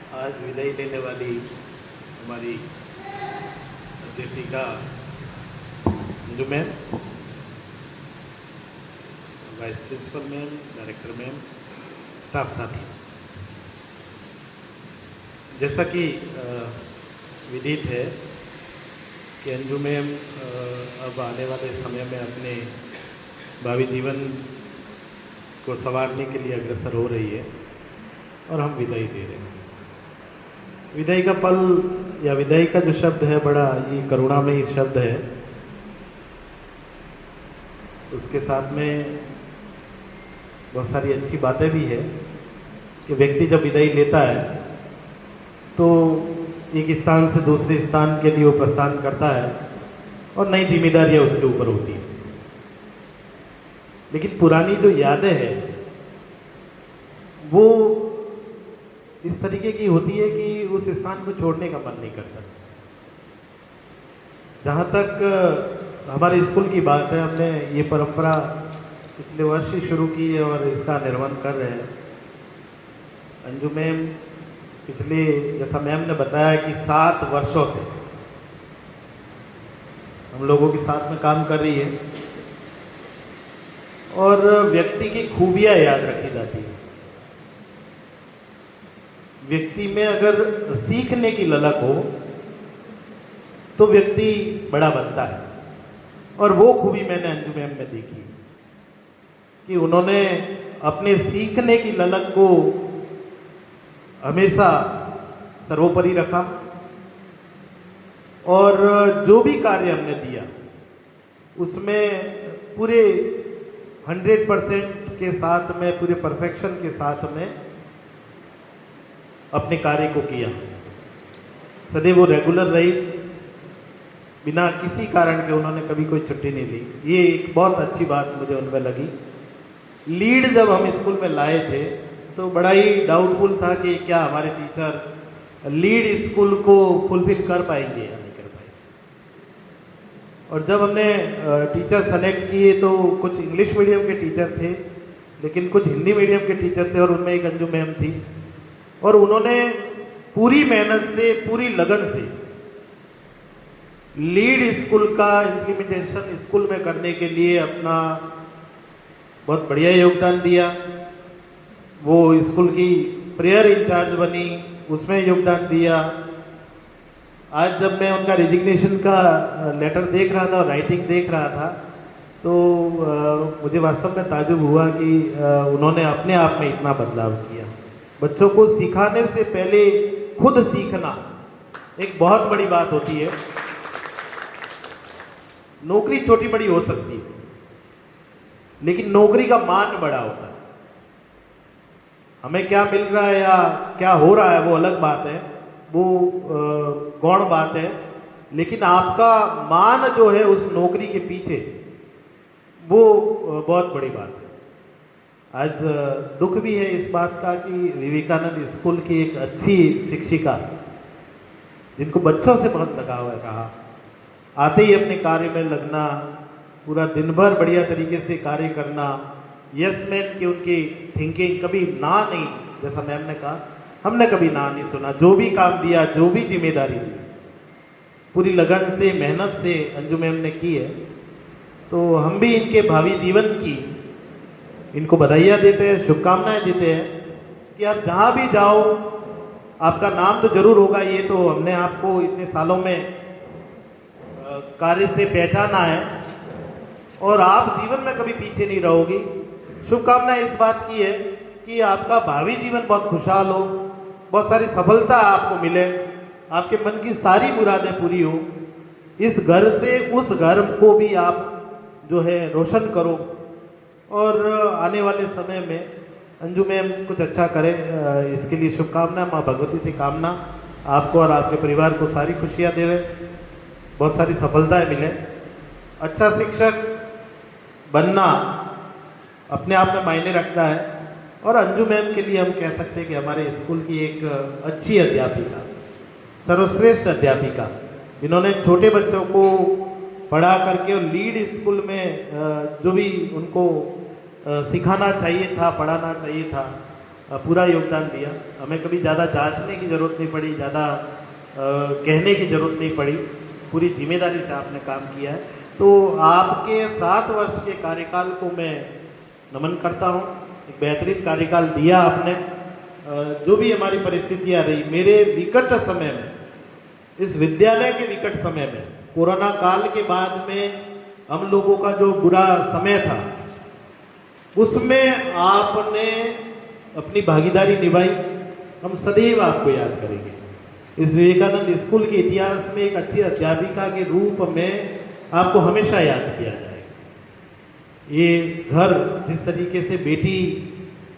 आज विदाई लेने वाली हमारी अध्यापिका Anju ma'am, vice principal ma'am, director ma'am, staff साथी, जैसा कि विदित है कि अंजू मैम अब आने वाले समय में अपने भावी जीवन को संवारने के लिए अग्रसर हो रही है और हम विदाई दे रहे हैं। विदाई का पल या विदाई का जो शब्द है बड़ा ये करुणामयी शब्द है। उसके साथ में बहुत सारी अच्छी बातें भी है कि व्यक्ति जब विदाई लेता है तो एक स्थान से दूसरे स्थान के लिए वो प्रस्थान करता है और नई जिम्मेदारियां उसके ऊपर होती हैं। लेकिन पुरानी जो यादें हैं वो इस तरीके की होती है कि उस स्थान को छोड़ने का मन नहीं करता। जहाँ तक हमारे स्कूल की बात है, हमने ये परंपरा पिछले वर्ष ही शुरू की है और इसका निर्वहन कर रहे हैं। अंजू मैम पिछले, जैसा मैम ने बताया कि 7 वर्षों से हम लोगों के साथ में काम कर रही है और व्यक्ति की खूबियाँ याद रखी जाती है। व्यक्ति में अगर सीखने की ललक हो तो व्यक्ति बड़ा बनता है और वो खूबी मैंने अंजू मैम में देखी कि उन्होंने अपने सीखने की ललक को हमेशा सर्वोपरि रखा और जो भी कार्य हमने दिया उसमें पूरे 100% के साथ में, पूरे परफेक्शन के साथ में अपने कार्य को किया। सदैव वो रेगुलर रही, बिना किसी कारण के उन्होंने कभी कोई छुट्टी नहीं ली। ये एक बहुत अच्छी बात मुझे उनमें लगी। लीड जब हम स्कूल में लाए थे तो बड़ा ही डाउटफुल था कि क्या हमारे टीचर लीड स्कूल को फुलफिल कर पाएंगे या नहीं कर पाएंगे। और जब हमने टीचर सेलेक्ट किए तो कुछ इंग्लिश मीडियम के टीचर थे, लेकिन कुछ हिंदी मीडियम के टीचर थे और उनमें एक अंजू मैम थी और उन्होंने पूरी मेहनत से, पूरी लगन से लीड स्कूल का इम्प्लीमेंटेशन स्कूल में करने के लिए अपना बहुत बढ़िया योगदान दिया। वो स्कूल की प्रेयर इंचार्ज बनी, उसमें योगदान दिया। आज जब मैं उनका रेजिग्नेशन का लेटर देख रहा था और राइटिंग देख रहा था तो मुझे वास्तव में ताज्जुब हुआ कि उन्होंने अपने आप में इतना बदलाव किया। बच्चों को सिखाने से पहले खुद सीखना एक बहुत बड़ी बात होती है। नौकरी छोटी बड़ी हो सकती है लेकिन नौकरी का मान बड़ा होता है। हमें क्या मिल रहा है या क्या हो रहा है वो अलग बात है, वो गौण बात है, लेकिन आपका मान जो है उस नौकरी के पीछे वो बहुत बड़ी बात है। आज दुख भी है इस बात का कि विवेकानंद स्कूल की एक अच्छी शिक्षिका जिनको बच्चों से बहुत लगाव है रहा, आते ही अपने कार्य में लगना, पूरा दिन भर बढ़िया तरीके से कार्य करना, यस मैन की उनकी थिंकिंग, कभी ना नहीं, जैसा मैम ने कहा हमने कभी ना नहीं सुना। जो भी काम दिया, जो भी जिम्मेदारी दी, पूरी लगन से, मेहनत से अंजू मैम ने की है। तो हम भी इनके भावी जीवन की इनको बधाइयाँ देते हैं, शुभकामनाएं देते हैं कि आप जहाँ भी जाओ आपका नाम तो जरूर होगा। ये तो हमने आपको इतने सालों में कार्य से पहचाना है और आप जीवन में कभी पीछे नहीं रहोगी। शुभकामनाएं इस बात की है कि आपका भावी जीवन बहुत खुशहाल हो, बहुत सारी सफलता आपको मिले, आपके मन की सारी मुरादें पूरी हो, इस घर से उस घर को भी आप जो है रोशन करो और आने वाले समय में अंजू मैम कुछ अच्छा करें, इसके लिए शुभकामना। माँ भगवती से कामना आपको और आपके परिवार को सारी खुशियाँ देवे, बहुत सारी सफलताएं मिले। अच्छा शिक्षक बनना अपने आप में मायने रखता है और अंजू मैम के लिए हम कह सकते हैं कि हमारे स्कूल की एक अच्छी अध्यापिका, सर्वश्रेष्ठ अध्यापिका, जिन्होंने छोटे बच्चों को पढ़ा करके और लीड स्कूल में जो भी उनको सिखाना चाहिए था, पढ़ाना चाहिए था, पूरा योगदान दिया। हमें कभी ज़्यादा जांचने की ज़रूरत नहीं पड़ी, ज़्यादा कहने की ज़रूरत नहीं पड़ी, पूरी जिम्मेदारी से आपने काम किया है। तो आपके 7 वर्ष के कार्यकाल को मैं नमन करता हूँ। एक बेहतरीन कार्यकाल दिया आपने। जो भी हमारी परिस्थितियाँ रही, मेरे विकट समय में, इस विद्यालय के विकट समय में, कोरोना काल के बाद में हम लोगों का जो बुरा समय था, उसमें आपने अपनी भागीदारी निभाई। हम सदैव आपको याद करेंगे। इस विवेकानंद स्कूल के इतिहास में एक अच्छी अध्यापिका के रूप में आपको हमेशा याद किया जाएगा। ये घर जिस तरीके से बेटी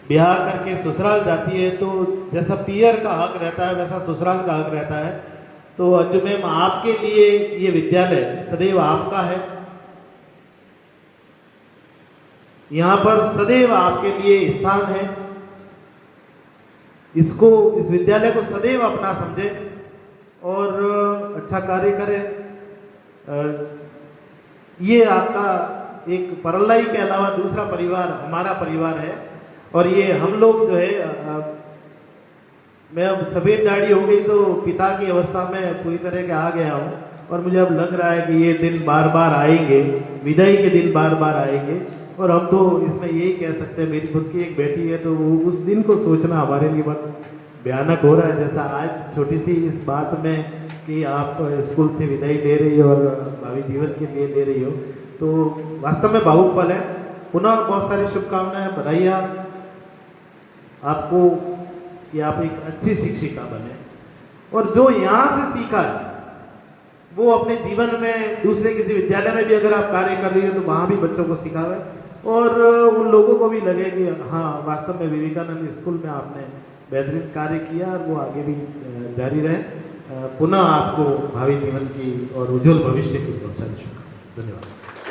ब्याह करके ससुराल जाती है, तो जैसा पियर का हक रहता है वैसा ससुराल का हक रहता है। तो अंजू मैम, आपके लिए ये विद्यालय सदैव आपका है। यहाँ पर सदैव आपके लिए स्थान है। इस विद्यालय को सदैव अपना समझे और अच्छा कार्य करें। ये आपका एक परलाई के अलावा दूसरा परिवार हमारा परिवार है। और ये हम लोग जो है, मैं अब सफ़ेद दाढ़ी हो गई तो पिता की अवस्था में पूरी तरह के आ गया हूँ। और मुझे अब लग रहा है कि ये दिन बार बार आएंगे, विदाई के दिन बार बार आएंगे। और हम तो इसमें यही कह सकते हैं, मेरी खुद की एक बेटी है, तो उस दिन को सोचना हमारे लिए बहुत भयानक हो रहा है। जैसा आज छोटी सी इस बात में कि आप स्कूल से विदाई ले रही हो और भावी जीवन के लिए ले रही हो, तो वास्तव में भावुक पल है। पुनः बहुत सारी शुभकामनाएं, बधाइयाँ आपको कि आप एक अच्छी शिक्षिका बने और जो यहाँ से सीखा है वो अपने जीवन में दूसरे किसी विद्यालय में भी अगर आप कार्य कर रही हो तो वहाँ भी बच्चों को सिखावे और उन लोगों को भी लगे कि हाँ, वास्तव में विवेकानंद स्कूल में आपने बेहतरीन कार्य किया और वो आगे भी जारी रहे। पुनः आपको भावी जीवन की और उज्जवल भविष्य की बहुत सारी शुभकामनाएं। धन्यवाद।